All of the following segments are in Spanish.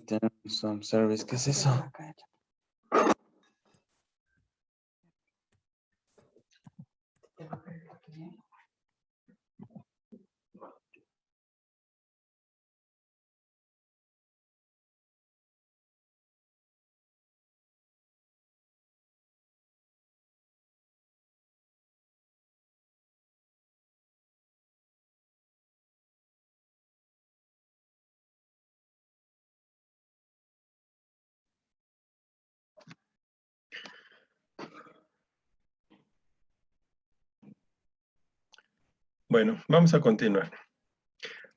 terms of service, ¿qué es eso? Bueno, vamos a continuar.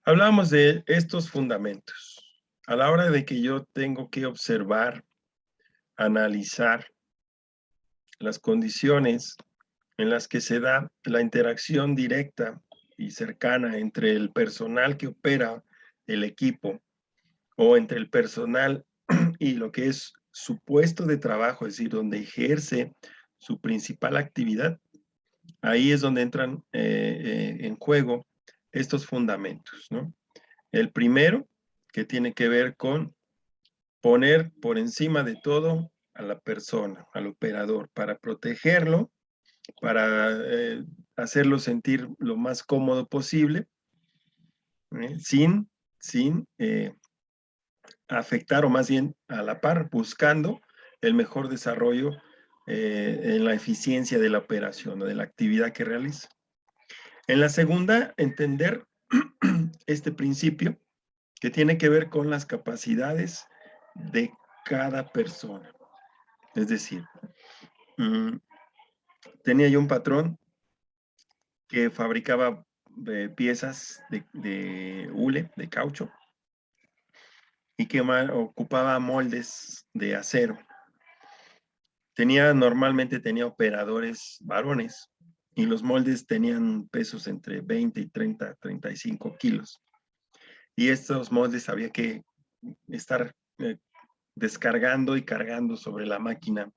Hablábamos de estos fundamentos. A la hora de que yo tengo que observar, analizar las condiciones en las que se da la interacción directa y cercana entre el personal que opera el equipo o entre el personal y lo que es su puesto de trabajo, es decir, donde ejerce su principal actividad, ahí es donde entran en juego estos fundamentos, ¿no? El primero, que tiene que ver con poner por encima de todo a la persona, al operador, para protegerlo, para hacerlo sentir lo más cómodo posible, sin afectar, o más bien a la par, buscando el mejor desarrollo en la eficiencia de la operación o de la actividad que realiza. En la segunda, entender este principio que tiene que ver con las capacidades de cada persona. Es decir, tenía yo un patrón que fabricaba piezas de hule, de caucho, y que ocupaba moldes de acero. Normalmente tenía operadores varones, y los moldes tenían pesos entre 20 y 30, 35 kilos. Y estos moldes había que estar descargando y cargando sobre la máquina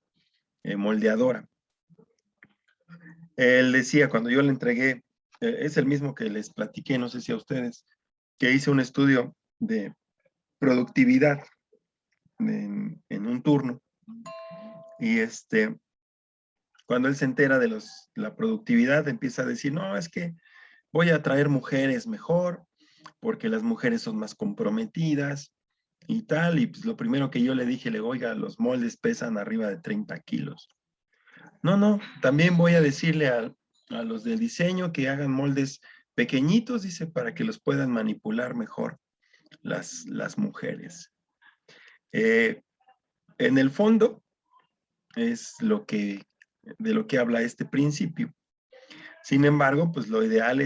moldeadora. Él decía, cuando yo le entregué, es el mismo que les platiqué, no sé si a ustedes, que hice un estudio de productividad en un turno, y cuando él se entera de la productividad, empieza a decir, no, es que voy a traer mujeres mejor, porque las mujeres son más comprometidas y tal, y pues lo primero que yo le dije, oiga, los moldes pesan arriba de 30 kilos. No, también voy a decirle a los del diseño que hagan moldes pequeñitos, dice, para que los puedan manipular mejor las mujeres. En el fondo, es de lo que habla este principio. Sin embargo, pues lo ideal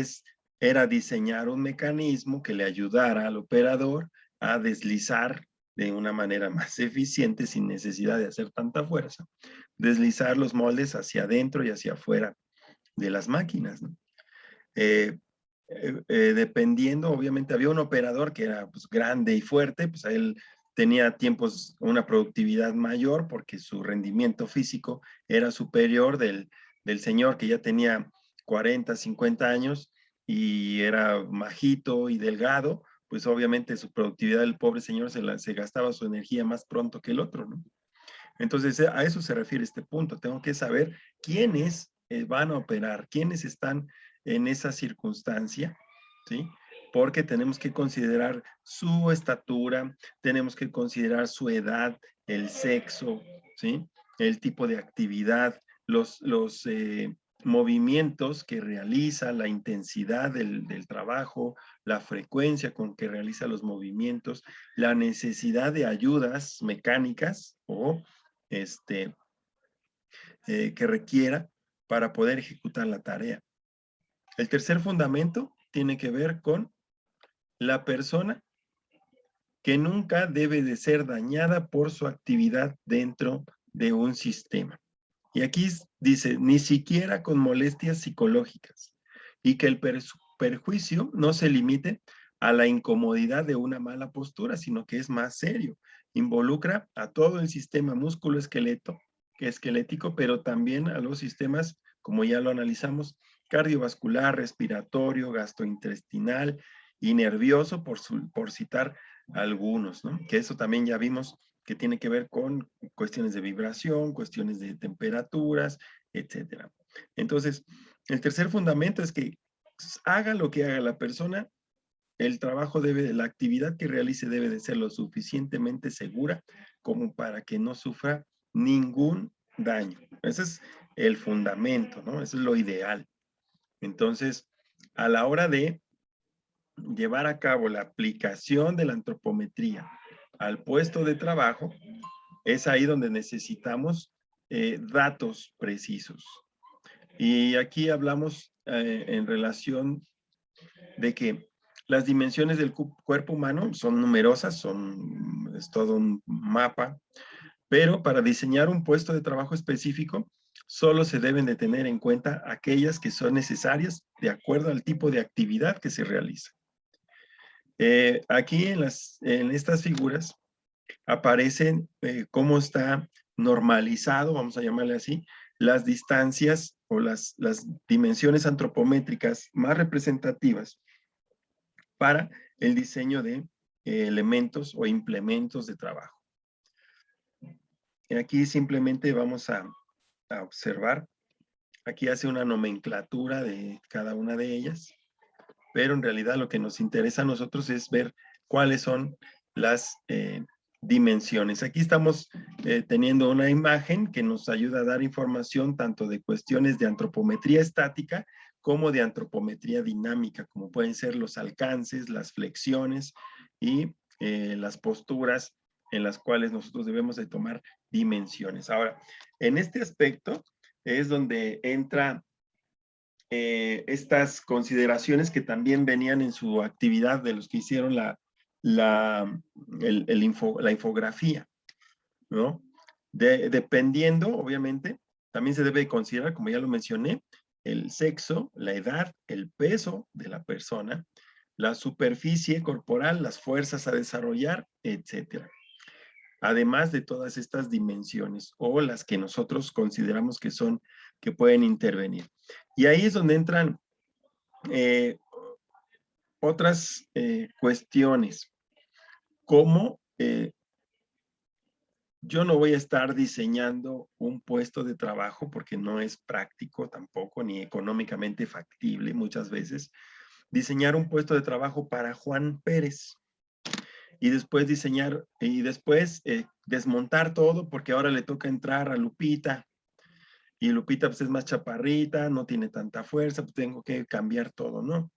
era diseñar un mecanismo que le ayudara al operador a deslizar de una manera más eficiente, sin necesidad de hacer tanta fuerza, deslizar los moldes hacia adentro y hacia afuera de las máquinas, ¿no? Dependiendo, obviamente había un operador que era pues, grande y fuerte, pues a él tenía una productividad mayor porque su rendimiento físico era superior del señor que ya tenía 40, 50 años y era majito y delgado, pues obviamente su productividad del pobre señor se gastaba su energía más pronto que el otro, ¿no? Entonces, a eso se refiere este punto. Tengo que saber quiénes van a operar, quiénes están en esa circunstancia, ¿sí? Porque tenemos que considerar su estatura, tenemos que considerar su edad, el sexo, ¿sí? El tipo de actividad, los movimientos que realiza, la intensidad del trabajo, la frecuencia con que realiza los movimientos, la necesidad de ayudas mecánicas o que requiera para poder ejecutar la tarea. El tercer fundamento tiene que ver con la persona que nunca debe de ser dañada por su actividad dentro de un sistema. Y aquí dice, ni siquiera con molestias psicológicas, y que el perjuicio no se limite a la incomodidad de una mala postura, sino que es más serio. Involucra a todo el sistema esquelético, pero también a los sistemas, como ya lo analizamos, cardiovascular, respiratorio, gastrointestinal y nervioso, por citar algunos, ¿no? Que eso también ya vimos que tiene que ver con cuestiones de vibración, cuestiones de temperaturas, etcétera. Entonces, el tercer fundamento es que haga lo que haga la persona, el trabajo la actividad que realice debe de ser lo suficientemente segura como para que no sufra ningún daño. Ese es el fundamento, ¿no? Eso es lo ideal. Entonces, a la hora de llevar a cabo la aplicación de la antropometría al puesto de trabajo, es ahí donde necesitamos datos precisos. Y aquí hablamos en relación de que las dimensiones del cuerpo humano son numerosas, es todo un mapa, pero para diseñar un puesto de trabajo específico, solo se deben de tener en cuenta aquellas que son necesarias de acuerdo al tipo de actividad que se realiza. Aquí en estas figuras aparecen cómo está normalizado, vamos a llamarle así, las distancias o las dimensiones antropométricas más representativas para el diseño de elementos o implementos de trabajo. Y aquí simplemente vamos a observar, aquí hace una nomenclatura de cada una de ellas, pero en realidad lo que nos interesa a nosotros es ver cuáles son las dimensiones. Aquí estamos teniendo una imagen que nos ayuda a dar información tanto de cuestiones de antropometría estática como de antropometría dinámica, como pueden ser los alcances, las flexiones y las posturas en las cuales nosotros debemos de tomar dimensiones. Ahora, en este aspecto es donde entra estas consideraciones que también venían en su actividad de los que hicieron la infografía, ¿no? Dependiendo, obviamente, también se debe considerar, como ya lo mencioné, el sexo, la edad, el peso de la persona, la superficie corporal, las fuerzas a desarrollar, etcétera. Además de todas estas dimensiones o las que nosotros consideramos que pueden intervenir. Y ahí es donde entran otras cuestiones, como yo no voy a estar diseñando un puesto de trabajo porque no es práctico tampoco, ni económicamente factible muchas veces, diseñar un puesto de trabajo para Juan Pérez y después desmontar todo porque ahora le toca entrar a Lupita y Lupita pues es más chaparrita, no tiene tanta fuerza, pues tengo que cambiar todo, ¿no?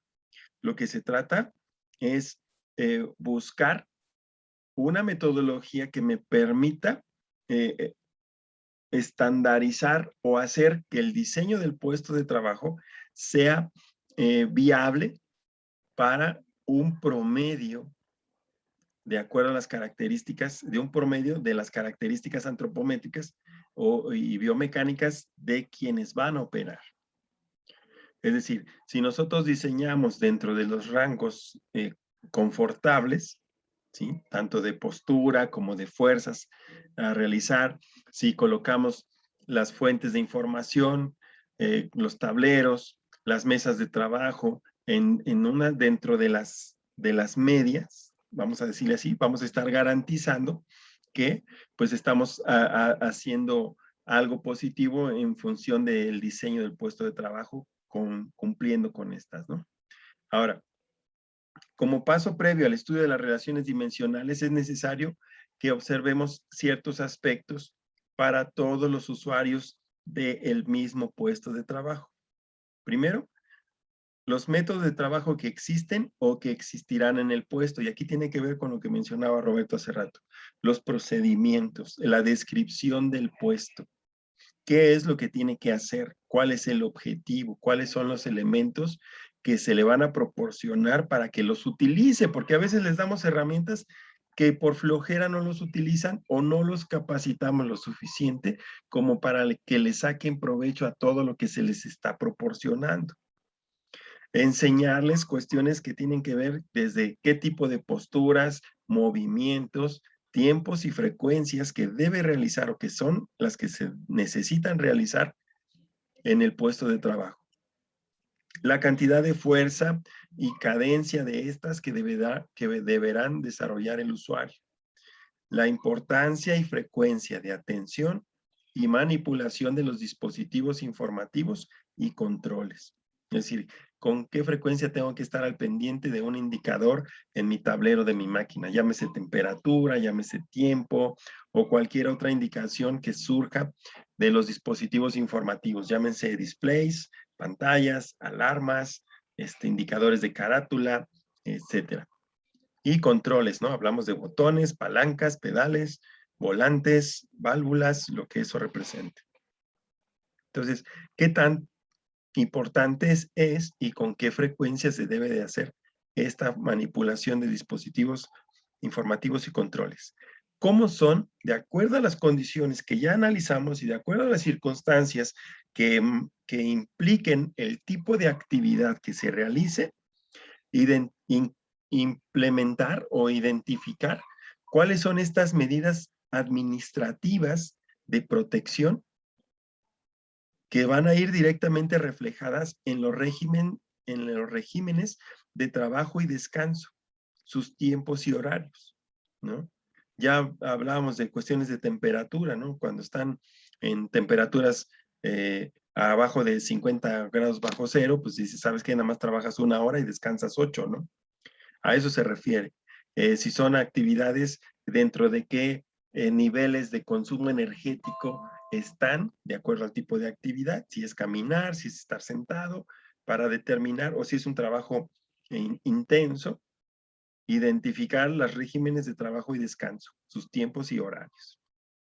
Lo que se trata es buscar una metodología que me permita estandarizar o hacer que el diseño del puesto de trabajo sea viable para un promedio de acuerdo a las características, de un promedio de las características antropométricas y biomecánicas de quienes van a operar. Es decir, si nosotros diseñamos dentro de los rangos confortables, ¿sí? Tanto de postura como de fuerzas a realizar, si colocamos las fuentes de información, los tableros, las mesas de trabajo, dentro de las medias, vamos a decirle así, vamos a estar garantizando que pues estamos haciendo algo positivo en función del diseño del puesto de trabajo cumpliendo con estas, ¿no? Ahora, como paso previo al estudio de las relaciones dimensionales, es necesario que observemos ciertos aspectos para todos los usuarios del mismo puesto de trabajo. Primero, los métodos de trabajo que existen o que existirán en el puesto, y aquí tiene que ver con lo que mencionaba Roberto hace rato, los procedimientos, la descripción del puesto. ¿Qué es lo que tiene que hacer? ¿Cuál es el objetivo? ¿Cuáles son los elementos que se le van a proporcionar para que los utilice? Porque a veces les damos herramientas que por flojera no los utilizan o no los capacitamos lo suficiente como para que le saquen provecho a todo lo que se les está proporcionando. Enseñarles cuestiones que tienen que ver desde qué tipo de posturas, movimientos, tiempos y frecuencias que debe realizar o que son las que se necesitan realizar en el puesto de trabajo. la cantidad de fuerza y cadencia de estas que deberán desarrollar el usuario, la importancia y frecuencia de atención y manipulación de los dispositivos informativos y controles. Es decir, con qué frecuencia tengo que estar al pendiente de un indicador en mi tablero de mi máquina, llámese temperatura, llámese tiempo o cualquier otra indicación que surja de los dispositivos informativos, llámense displays, pantallas, alarmas, indicadores de carátula, etcétera. Y controles, ¿no? Hablamos de botones, palancas, pedales, volantes, válvulas, lo que eso represente. Entonces, ¿qué tan importante es y con qué frecuencia se debe de hacer esta manipulación de dispositivos informativos y controles? ¿Cómo son, de acuerdo a las condiciones que ya analizamos y de acuerdo a las circunstancias que impliquen el tipo de actividad que se realice, implementar o identificar cuáles son estas medidas administrativas de protección que van a ir directamente reflejadas en los regímenes de trabajo y descanso, sus tiempos y horarios, ¿no? Ya hablábamos de cuestiones de temperatura, ¿no? Cuando están en temperaturas abajo de 50 grados bajo cero, pues dices, sabes que nada más trabajas 1 hora y descansas 8, ¿no? A eso se refiere. Si son actividades dentro de qué niveles de consumo energético están, de acuerdo al tipo de actividad, si es caminar, si es estar sentado, para determinar, o si es un trabajo intenso, identificar los regímenes de trabajo y descanso, sus tiempos y horarios.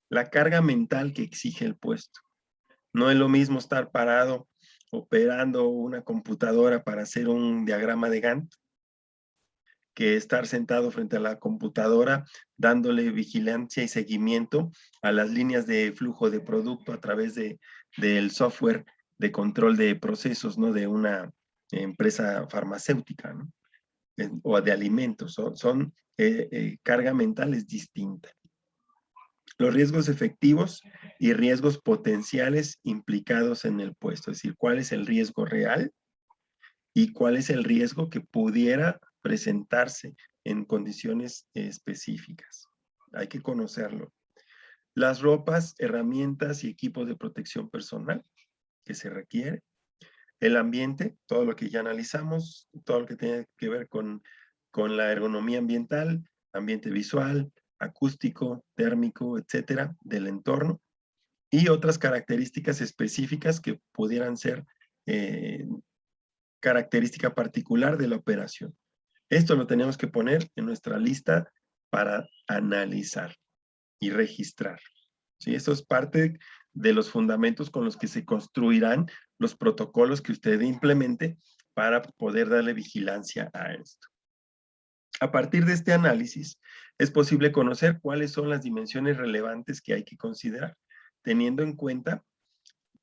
La carga mental que exige el puesto. No es lo mismo estar parado operando una computadora para hacer un diagrama de Gantt que estar sentado frente a la computadora dándole vigilancia y seguimiento a las líneas de flujo de producto a través del software de control de procesos, ¿no? De una empresa farmacéutica, ¿no? O de alimentos. Son carga mental es distinta. Los riesgos efectivos y riesgos potenciales implicados en el puesto, es decir, cuál es el riesgo real y cuál es el riesgo que pudiera presentarse en condiciones específicas. Hay que conocerlo. Las ropas, herramientas y equipos de protección personal que se requiere. El ambiente, todo lo que ya analizamos, todo lo que tiene que ver con la ergonomía ambiental, ambiente visual, acústico, térmico, etcétera, del entorno. Y otras características específicas que pudieran ser característica particular de la operación. Esto lo tenemos que poner en nuestra lista para analizar y registrar. ¿Sí? Esto es parte de los fundamentos con los que se construirán los protocolos que usted implemente para poder darle vigilancia a esto. A partir de este análisis, es posible conocer cuáles son las dimensiones relevantes que hay que considerar, teniendo en cuenta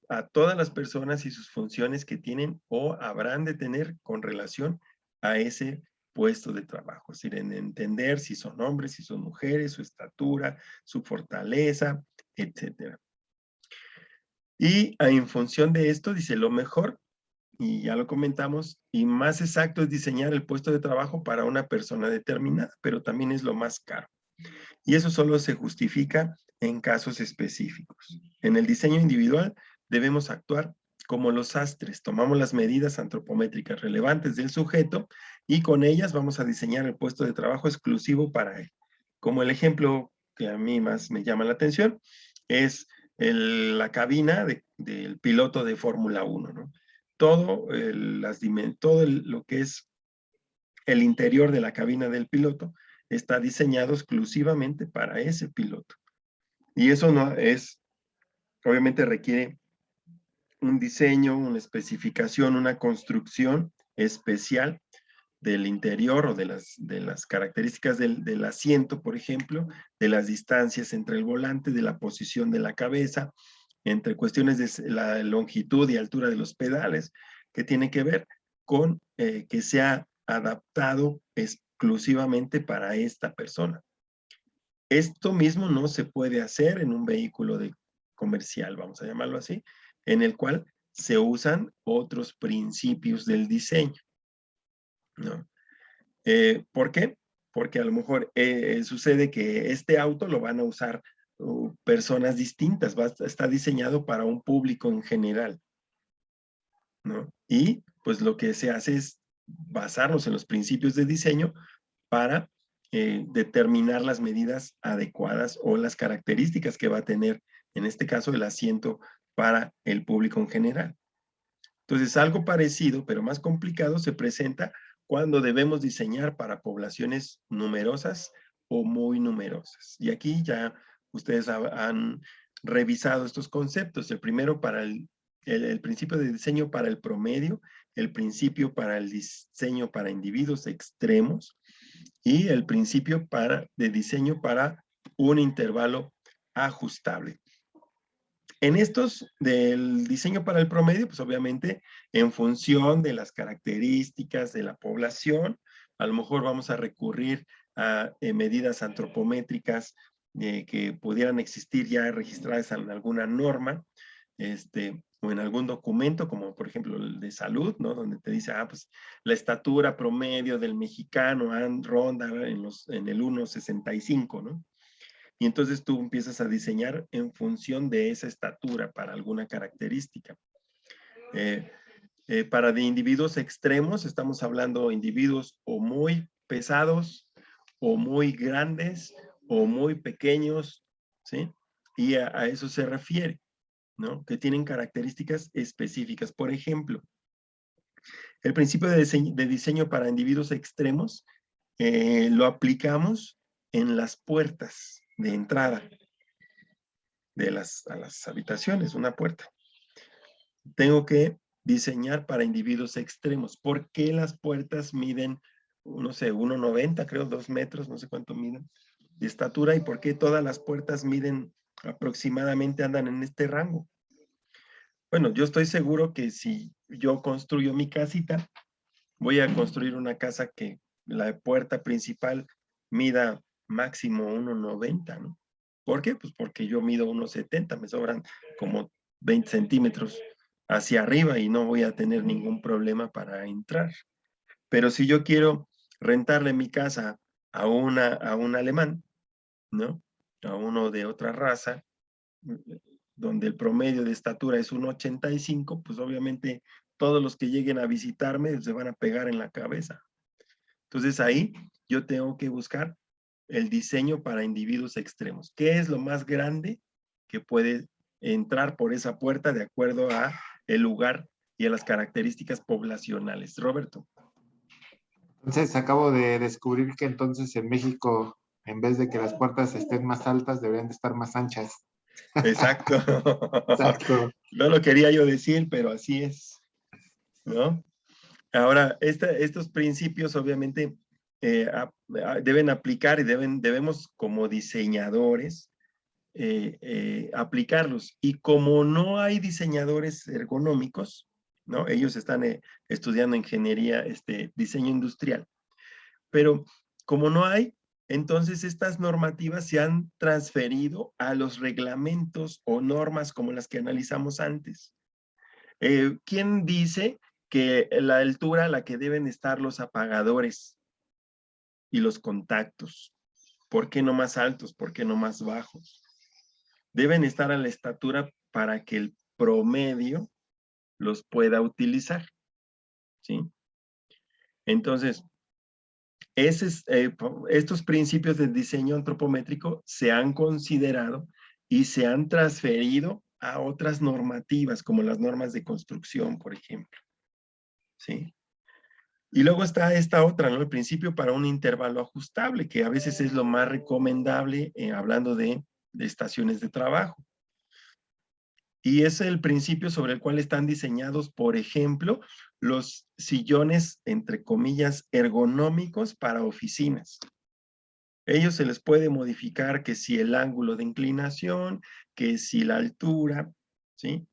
a todas las personas y sus funciones que tienen o habrán de tener con relación a ese puesto de trabajo. Es decir, en entender si son hombres, si son mujeres, su estatura, su fortaleza, etcétera. Y en función de esto, dice, lo mejor, y ya lo comentamos, y más exacto es diseñar el puesto de trabajo para una persona determinada, pero también es lo más caro. Y eso solo se justifica en casos específicos. En el diseño individual debemos actuar como los sastres. Tomamos las medidas antropométricas relevantes del sujeto y con ellas vamos a diseñar el puesto de trabajo exclusivo para él. Como el ejemplo que a mí más me llama la atención es la cabina del piloto de Fórmula 1, ¿no? Todo lo que es el interior de la cabina del piloto está diseñado exclusivamente para ese piloto. Y eso no es, obviamente requiere un diseño, una especificación, una construcción especial del interior o de las características del asiento, por ejemplo, de las distancias entre el volante, de la posición de la cabeza, entre cuestiones de la longitud y altura de los pedales, que tiene que ver con que sea adaptado exclusivamente para esta persona. Esto mismo no se puede hacer en un vehículo comercial, vamos a llamarlo así, en el cual se usan otros principios del diseño, ¿no? ¿Por qué? Porque a lo mejor sucede que este auto lo van a usar personas distintas, está diseñado para un público en general, ¿no? Y pues lo que se hace es basarnos en los principios de diseño para determinar las medidas adecuadas o las características que va a tener, en este caso, el asiento para el público en general. Entonces, algo parecido, pero más complicado, se presenta cuando debemos diseñar para poblaciones numerosas o muy numerosas. Y aquí ya ustedes han revisado estos conceptos. El primero para el principio de diseño para el promedio, el principio para el diseño para individuos extremos y el principio de diseño para un intervalo ajustable. En estos del diseño para el promedio, pues obviamente en función de las características de la población, a lo mejor vamos a recurrir a medidas antropométricas que pudieran existir ya registradas en alguna norma, o en algún documento, como por ejemplo el de salud, ¿no? Donde te dice, pues la estatura promedio del mexicano ronda en el 1,65, ¿no? Y entonces tú empiezas a diseñar en función de esa estatura para alguna característica. Para de individuos extremos, estamos hablando de individuos o muy pesados, o muy grandes, o muy pequeños, ¿sí? Y a eso se refiere, ¿no? Que tienen características específicas. Por ejemplo, el principio de diseño para individuos extremos lo aplicamos en las puertas de entrada a las habitaciones, una puerta. Tengo que diseñar para individuos extremos. ¿Por qué las puertas miden, no sé, 1,90, creo, 2 metros, no sé cuánto miden, de estatura? ¿Y por qué todas las puertas miden aproximadamente, andan en este rango? Bueno, yo estoy seguro que si yo construyo mi casita, voy a construir una casa que la puerta principal mida máximo 1,90, ¿no? ¿Por qué? Pues porque yo mido 1,70, me sobran como 20 centímetros hacia arriba y no voy a tener ningún problema para entrar. Pero si yo quiero rentarle mi casa a un alemán, ¿no? A uno de otra raza, donde el promedio de estatura es 1,85, pues obviamente todos los que lleguen a visitarme se van a pegar en la cabeza. Entonces ahí yo tengo que buscar el diseño para individuos extremos. ¿Qué es lo más grande que puede entrar por esa puerta de acuerdo a el lugar y a las características poblacionales? Roberto. Entonces acabo de descubrir que entonces en México, en vez de que las puertas estén más altas, deberían de estar más anchas. Exacto. Exacto. No lo quería yo decir, pero así es, ¿no? Ahora, estos principios obviamente deben aplicar y debemos como diseñadores aplicarlos. Y como no hay diseñadores ergonómicos, ¿no? Ellos están estudiando ingeniería, diseño industrial, pero como no hay, entonces estas normativas se han transferido a los reglamentos o normas como las que analizamos antes. ¿Quién dice que la altura a la que deben estar los apagadores y los contactos? ¿Por qué no más altos? ¿Por qué no más bajos? Deben estar a la estatura para que el promedio los pueda utilizar, ¿sí? Entonces, estos principios del diseño antropométrico se han considerado y se han transferido a otras normativas, como las normas de construcción, por ejemplo, ¿sí? Y luego está esta otra, ¿no? El principio para un intervalo ajustable, que a veces es lo más recomendable hablando de estaciones de trabajo. Y es el principio sobre el cual están diseñados, por ejemplo, los sillones, entre comillas, ergonómicos para oficinas. Ellos se les puede modificar que si el ángulo de inclinación, que si la altura, ¿sí?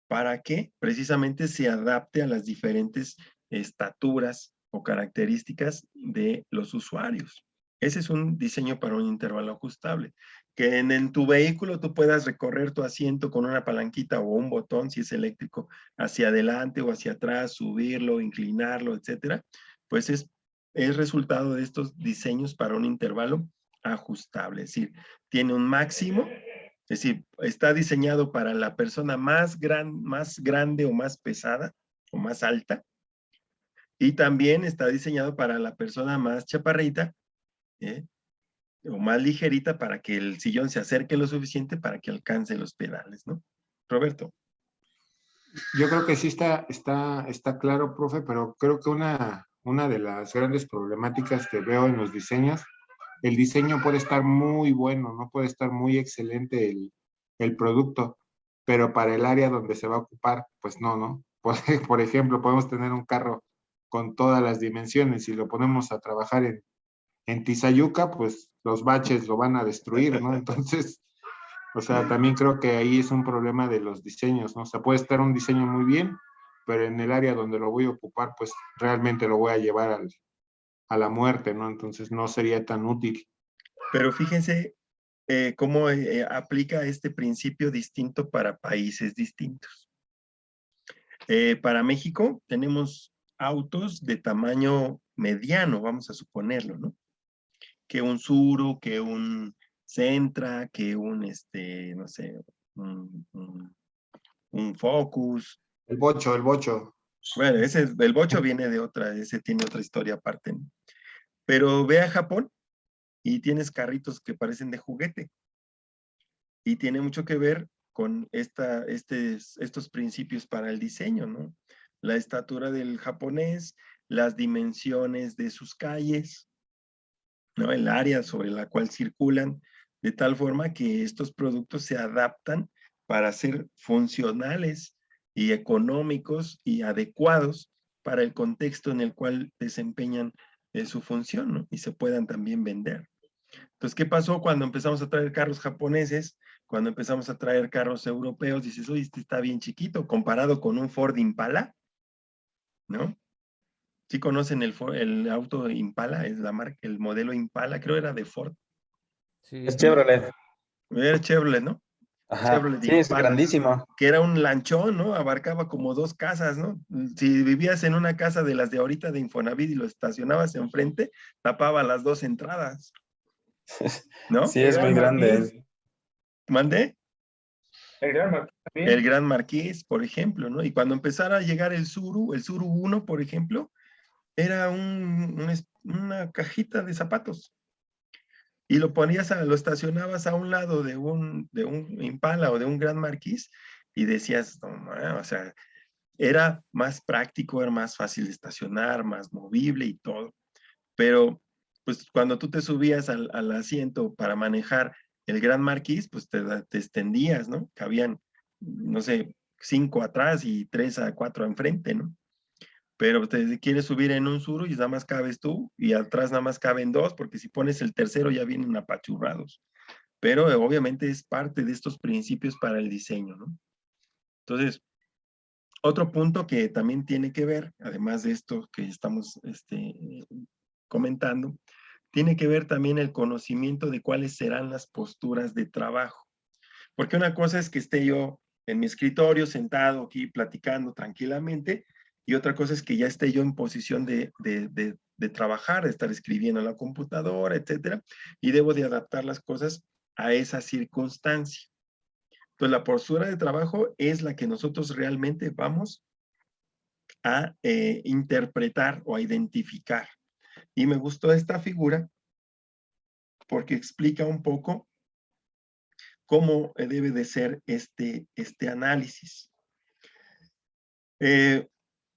¿Para que precisamente se adapte a las diferentes estaturas o características de los usuarios? Ese es un diseño para un intervalo ajustable. Que en tu vehículo tú puedas recorrer tu asiento con una palanquita o un botón, si es eléctrico, hacia adelante o hacia atrás, subirlo, inclinarlo, etcétera. Pues es resultado de estos diseños para un intervalo ajustable. Es decir, tiene un máximo, es decir, está diseñado para la persona más grande o más pesada o más alta. Y también está diseñado para la persona más chaparrita, ¿eh? O más ligerita para que el sillón se acerque lo suficiente para que alcance los pedales, ¿no? Roberto. Yo creo que sí está claro, profe, pero creo que una de las grandes problemáticas que veo en los diseños, el diseño puede estar muy bueno, no puede estar muy excelente el producto, pero para el área donde se va a ocupar, pues no, ¿no? Por ejemplo, podemos tener un carro con todas las dimensiones y lo ponemos a trabajar en Tizayuca, pues los baches lo van a destruir, ¿no? Entonces, o sea, también creo que ahí es un problema de los diseños, ¿no? O sea, puede estar un diseño muy bien, pero en el área donde lo voy a ocupar, pues realmente lo voy a llevar a la muerte, ¿no? Entonces no sería tan útil. Pero fíjense cómo aplica este principio distinto para países distintos. Para México tenemos autos de tamaño mediano, vamos a suponerlo, ¿no? Que un Tsuru, que un Sentra, que un, no sé, un Focus. El bocho. Bueno, el bocho viene de otra, ese tiene otra historia aparte, ¿no? Pero ve a Japón y tienes carritos que parecen de juguete. Y tiene mucho que ver con estos principios para el diseño, ¿no? La estatura del japonés, las dimensiones de sus calles, ¿no? El área sobre la cual circulan, de tal forma que estos productos se adaptan para ser funcionales y económicos y adecuados para el contexto en el cual desempeñan su función, ¿no? Y se puedan también vender. Entonces, ¿qué pasó cuando empezamos a traer carros japoneses? Cuando empezamos a traer carros europeos, dices, oye, este está bien chiquito comparado con un Ford Impala, ¿no? ¿Sí conocen el auto Impala? Es la marca, el modelo Impala, creo era de Ford. Sí, Es Chevrolet. Era Chevrolet, ¿no? Ajá. Chevrolet Sí, es Impala, grandísimo. que era un lanchón, ¿no? Abarcaba como 2 casas, ¿no? Si vivías en una casa de las de ahorita de Infonavit y lo estacionabas enfrente, tapaba las 2 entradas, ¿no? Sí, es muy grande. ¿Mandé? El Gran Marquis El también. Gran Marqués, por ejemplo, ¿no? Y cuando empezara a llegar el Tsuru 1, por ejemplo, era una cajita de zapatos. Y lo estacionabas a un lado de un Impala o de un Gran Marquis y decías, no, o sea, era más práctico, era más fácil de estacionar, más movible y todo. Pero, pues, cuando tú te subías al asiento para manejar el Gran Marquis, pues te extendías, ¿no? Cabían, no sé, 5 atrás y 3 a 4 enfrente, ¿no? Pero te quieres subir en un Tsuru y nada más cabes tú y atrás nada más caben 2, porque si pones el tercero ya vienen apachurrados. Pero obviamente es parte de estos principios para el diseño, ¿no? Entonces, otro punto que también tiene que ver, además de esto que estamos comentando, tiene que ver también el conocimiento de cuáles serán las posturas de trabajo. Porque una cosa es que esté yo en mi escritorio sentado aquí platicando tranquilamente y otra cosa es que ya esté yo en posición de trabajar, de estar escribiendo en la computadora, etcétera, y debo de adaptar las cosas a esa circunstancia. Entonces, la postura de trabajo es la que nosotros realmente vamos a interpretar o a identificar. Y me gustó esta figura porque explica un poco cómo debe de ser este análisis.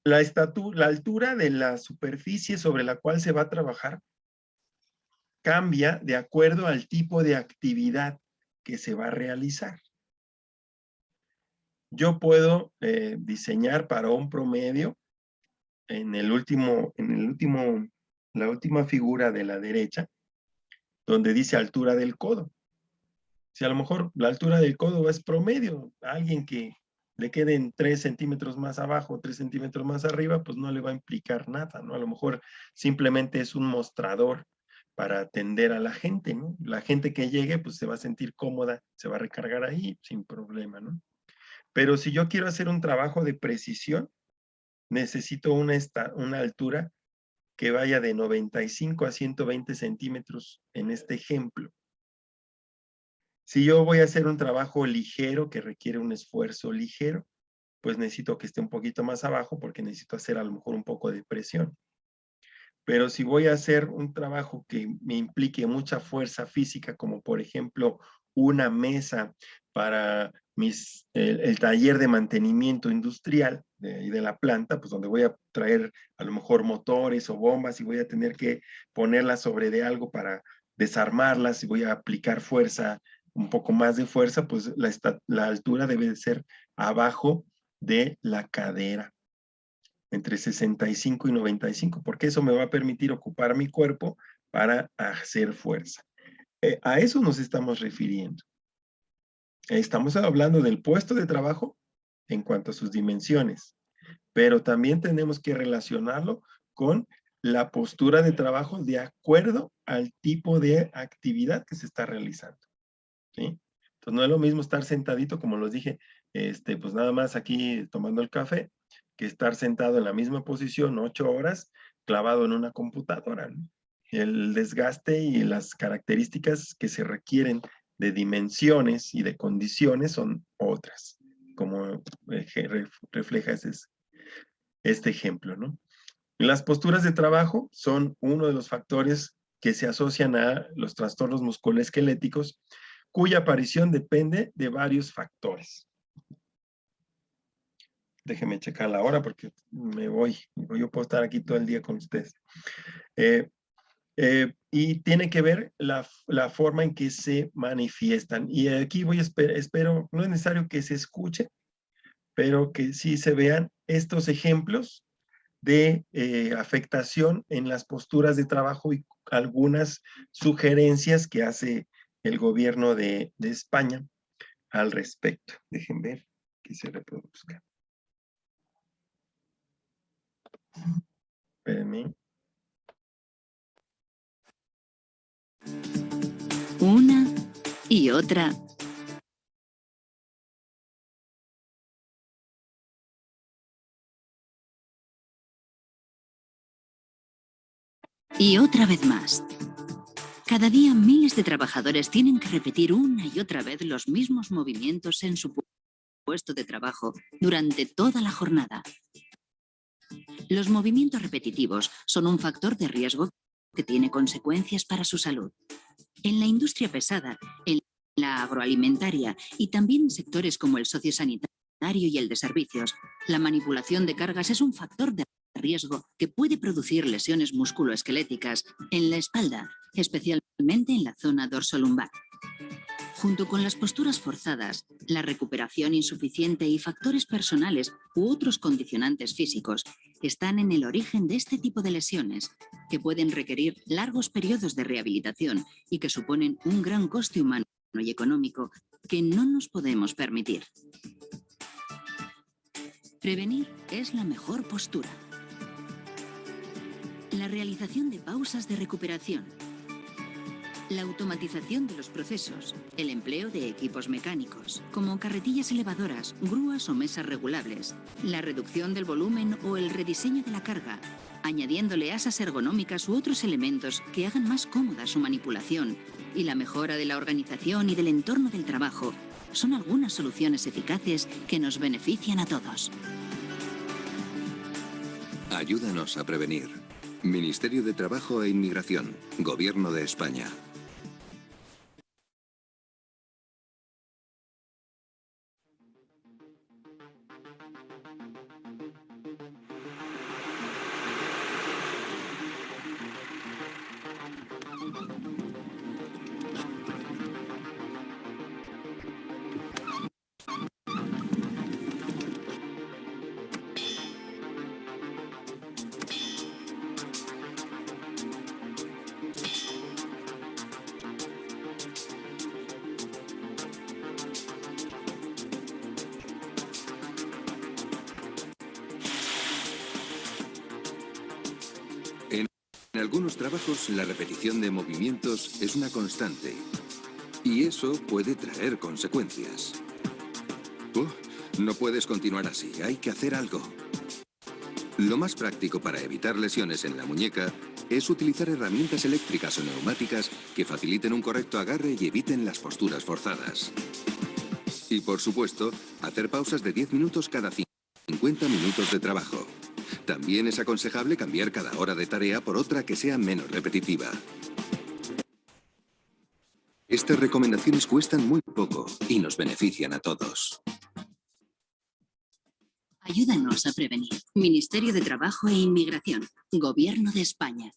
La altura de la superficie sobre la cual se va a trabajar cambia de acuerdo al tipo de actividad que se va a realizar. Yo puedo diseñar para un promedio la última figura de la derecha, donde dice altura del codo. Si a lo mejor la altura del codo es promedio, a alguien que le queden 3 centímetros más abajo, 3 centímetros más arriba, pues no le va a implicar nada, ¿no? A lo mejor simplemente es un mostrador para atender a la gente, ¿no? La gente que llegue, pues se va a sentir cómoda, se va a recargar ahí sin problema, ¿no? Pero si yo quiero hacer un trabajo de precisión, necesito una altura que vaya de 95 a 120 centímetros en este ejemplo. Si yo voy a hacer un trabajo ligero que requiere un esfuerzo ligero, pues necesito que esté un poquito más abajo porque necesito hacer a lo mejor un poco de presión. Pero si voy a hacer un trabajo que me implique mucha fuerza física, como por ejemplo una mesa para el taller de mantenimiento industrial de la planta, pues donde voy a traer a lo mejor motores o bombas y voy a tener que ponerlas sobre de algo para desarmarlas y voy a aplicar fuerza, un poco más de fuerza, pues la altura debe de ser abajo de la cadera, entre 65 y 95, porque eso me va a permitir ocupar mi cuerpo para hacer fuerza. A eso nos estamos refiriendo. Estamos hablando del puesto de trabajo en cuanto a sus dimensiones, pero también tenemos que relacionarlo con la postura de trabajo de acuerdo al tipo de actividad que se está realizando, ¿sí? Entonces no es lo mismo estar sentadito, como los dije, pues nada más aquí tomando el café, que estar sentado en la misma posición 8 horas clavado en una computadora, ¿no? El desgaste y las características que se requieren de dimensiones y de condiciones son otras, como refleja este ejemplo, ¿no? Las posturas de trabajo son uno de los factores que se asocian a los trastornos musculoesqueléticos, cuya aparición depende de varios factores. Déjenme checar la hora porque me voy. Yo puedo estar aquí todo el día con ustedes. Y tiene que ver la forma en que se manifiestan. Y aquí espero, no es necesario que se escuche, pero que sí se vean estos ejemplos de afectación en las posturas de trabajo y algunas sugerencias que hace el gobierno de España al respecto. Dejen ver que se reproduzca. Espérenme. Una y otra. Y otra vez más. Cada día miles de trabajadores tienen que repetir una y otra vez los mismos movimientos en su puesto de trabajo durante toda la jornada. Los movimientos repetitivos son un factor de riesgo que tiene consecuencias para su salud. En la industria pesada, en la agroalimentaria y también en sectores como el sociosanitario y el de servicios, la manipulación de cargas es un factor de riesgo que puede producir lesiones musculoesqueléticas en la espalda, especialmente en la zona dorsolumbar. Junto con las posturas forzadas, la recuperación insuficiente y factores personales u otros condicionantes físicos están en el origen de este tipo de lesiones, que pueden requerir largos periodos de rehabilitación y que suponen un gran coste humano y económico que no nos podemos permitir. Prevenir es la mejor postura. La realización de pausas de recuperación. La automatización de los procesos, el empleo de equipos mecánicos, como carretillas elevadoras, grúas o mesas regulables, la reducción del volumen o el rediseño de la carga, añadiéndole asas ergonómicas u otros elementos que hagan más cómoda su manipulación, y la mejora de la organización y del entorno del trabajo, son algunas soluciones eficaces que nos benefician a todos. Ayúdanos a prevenir. Ministerio de Trabajo e Inmigración, Gobierno de España. algunos trabajos la repetición de movimientos es una constante y eso puede traer consecuencias. No puedes continuar así, hay que hacer algo. Lo más práctico para evitar lesiones en la muñeca es utilizar herramientas eléctricas o neumáticas que faciliten un correcto agarre y eviten las posturas forzadas. Y por supuesto, hacer pausas de 10 minutos cada 50 minutos de trabajo. También es aconsejable cambiar cada hora de tarea por otra que sea menos repetitiva. Estas recomendaciones cuestan muy poco y nos benefician a todos. Ayúdanos a prevenir. Ministerio de Trabajo e Inmigración. Gobierno de España.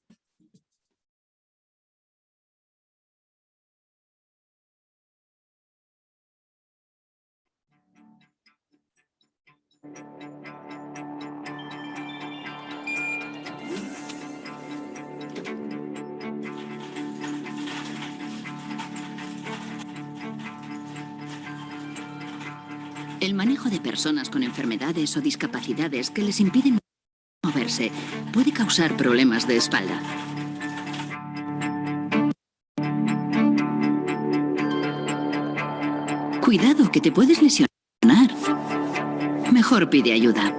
El manejo de personas con enfermedades o discapacidades que les impiden moverse puede causar problemas de espalda. Cuidado, que te puedes lesionar. Mejor pide ayuda.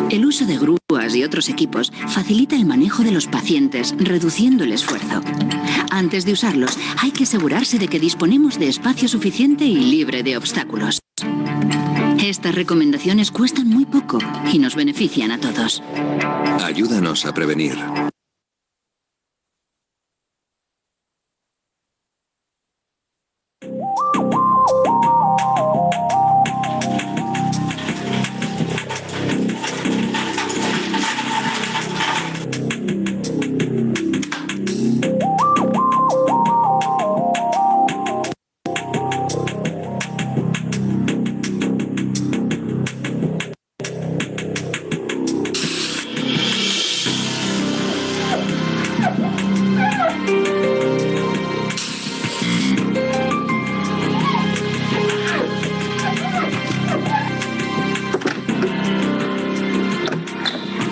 El uso de grúas y otros equipos facilita el manejo de los pacientes, reduciendo el esfuerzo. Antes de usarlos, hay que asegurarse de que disponemos de espacio suficiente y libre de obstáculos. Estas recomendaciones cuestan muy poco y nos benefician a todos. Ayúdanos a prevenir.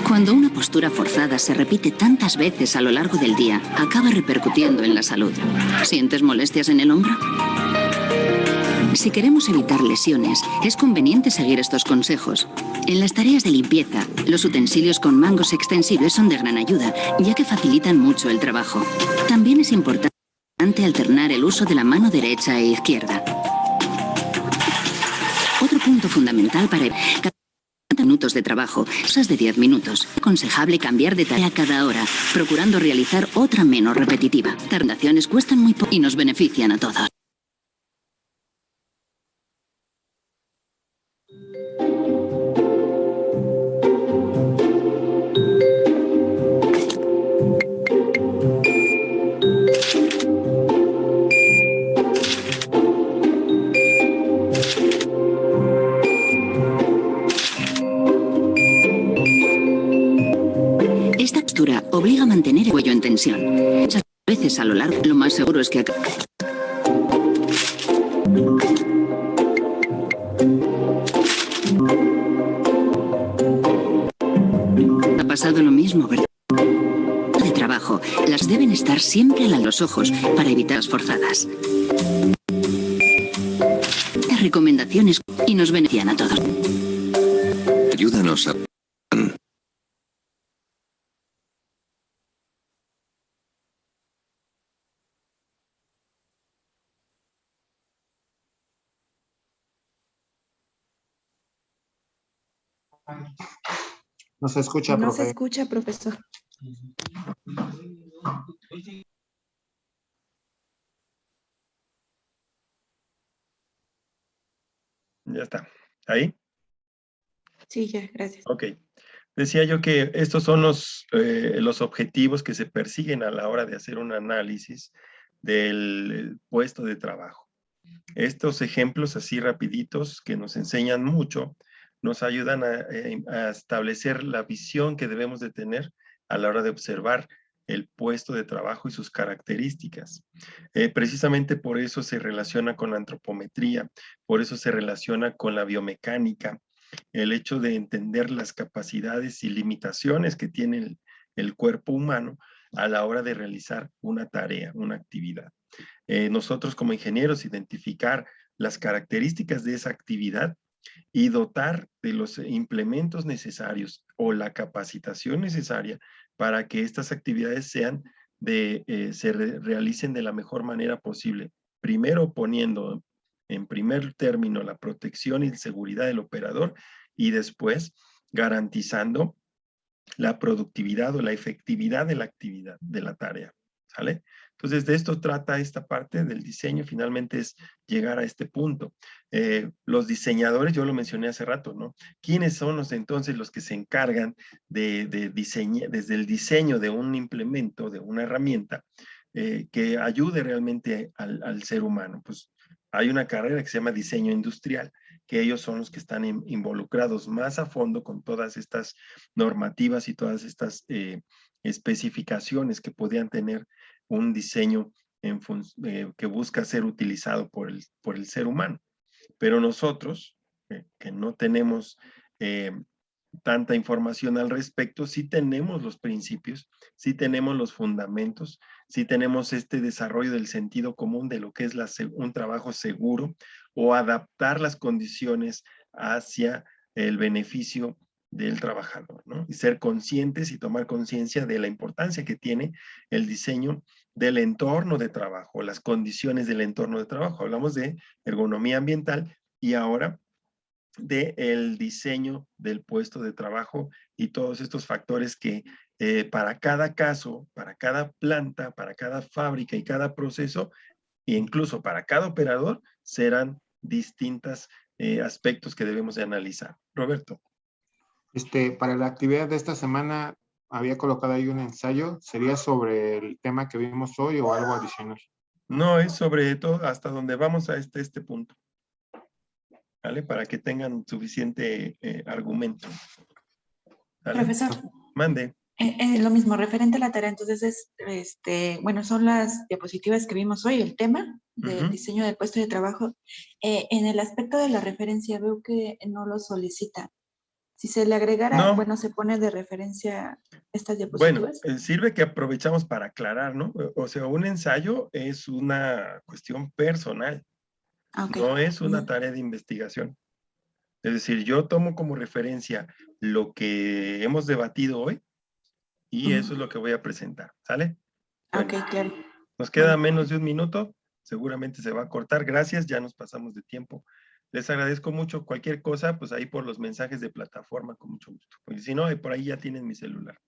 Cuando una postura forzada se repite tantas veces a lo largo del día, acaba repercutiendo en la salud. ¿Sientes molestias en el hombro? Si queremos evitar lesiones, es conveniente seguir estos consejos. En las tareas de limpieza, los utensilios con mangos extensibles son de gran ayuda, ya que facilitan mucho el trabajo. También es importante alternar el uso de la mano derecha e izquierda. Otro punto fundamental para evitar minutos de trabajo, cosas de 10 minutos. Es aconsejable cambiar de tarea cada hora, procurando realizar otra menos repetitiva. Las recomendaciones cuestan muy poco y nos benefician a todos. Esta postura obliga a mantener el cuello en tensión. Muchas veces a lo largo, lo más seguro es que ha pasado lo mismo, ¿verdad? De trabajo, las deben estar siempre a los ojos para evitar las forzadas. Las recomendaciones y nos benefician a todos. Ayúdanos a... No se escucha, No profe. se escucha, profesor. Ya está. ¿Ahí? Sí, ya, gracias. Ok. Decía yo que estos son los objetivos que se persiguen a la hora de hacer un análisis del puesto de trabajo. Estos ejemplos así rapiditos que nos enseñan mucho, nos ayudan a establecer la visión que debemos de tener a la hora de observar el puesto de trabajo y sus características. Precisamente por eso se relaciona con la antropometría, por eso se relaciona con la biomecánica, el hecho de entender las capacidades y limitaciones que tiene el cuerpo humano a la hora de realizar una tarea, una actividad. Nosotros como ingenieros identificar las características de esa actividad y dotar de los implementos necesarios o la capacitación necesaria para que estas actividades se realicen de la mejor manera posible. Primero poniendo en primer término la protección y seguridad del operador y después garantizando la productividad o la efectividad de la actividad, de la tarea, ¿sale? Entonces, de esto trata esta parte del diseño, finalmente es llegar a este punto. Los diseñadores, yo lo mencioné hace rato, ¿no? ¿Quiénes son entonces los que se encargan de diseñar, desde el diseño de un implemento, de una herramienta, que ayude realmente al ser humano? Pues hay una carrera que se llama diseño industrial, que ellos son los que están involucrados más a fondo con todas estas normativas y todas estas especificaciones que podían tener un diseño que busca ser utilizado por el ser humano. Pero nosotros, que no tenemos tanta información al respecto, sí tenemos los principios, sí tenemos los fundamentos, sí tenemos este desarrollo del sentido común de lo que es un trabajo seguro o adaptar las condiciones hacia el beneficio del trabajador, ¿no? Y ser conscientes y tomar conciencia de la importancia que tiene el diseño del entorno de trabajo, las condiciones del entorno de trabajo. Hablamos de ergonomía ambiental y ahora del diseño del puesto de trabajo y todos estos factores que para cada caso, para cada planta, para cada fábrica y cada proceso, e incluso para cada operador, serán distintos aspectos que debemos de analizar. Roberto. Para la actividad de esta semana había colocado ahí un ensayo. ¿Sería sobre el tema que vimos hoy o algo adicional? No, es sobre todo hasta donde vamos a este punto. ¿Vale? Para que tengan suficiente argumento. ¿Vale? Profesor. Mande. Lo mismo, referente a la tarea, entonces bueno, son las diapositivas que vimos hoy, el tema del diseño del puesto de trabajo. En el aspecto de la referencia, veo que no lo solicita. Si se le agregara, no. Bueno, se pone de referencia estas diapositivas. Bueno, sirve que aprovechamos para aclarar, ¿no? O sea, un ensayo es una cuestión personal. Okay. No es una tarea de investigación. Es decir, yo tomo como referencia lo que hemos debatido hoy y eso es lo que voy a presentar, ¿sale? Bueno, ok, claro. Nos queda menos de un minuto, seguramente se va a cortar. Gracias, ya nos pasamos de tiempo. Les agradezco mucho. Cualquier cosa, pues ahí por los mensajes de plataforma, con mucho gusto. Porque si no, por ahí ya tienen mi celular.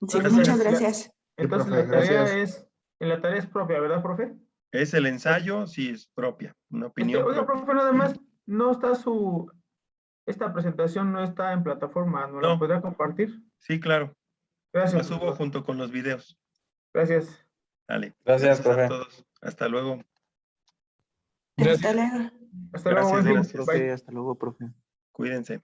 Sí, muchas gracias. Entonces profe, la tarea gracias. la tarea es propia, ¿verdad, profe? Es el ensayo, sí, es propia, una opinión Oiga, propia. profe, nada más, no está esta presentación no está en plataforma, ¿no la No. podrá compartir? Sí, claro. Gracias. La subo junto con los videos. Gracias. Dale. Gracias, A profe. todos. Hasta luego. Hasta luego. Hasta luego, Gracias, buen fin. gracias. Bye. Hasta luego, profe. Cuídense.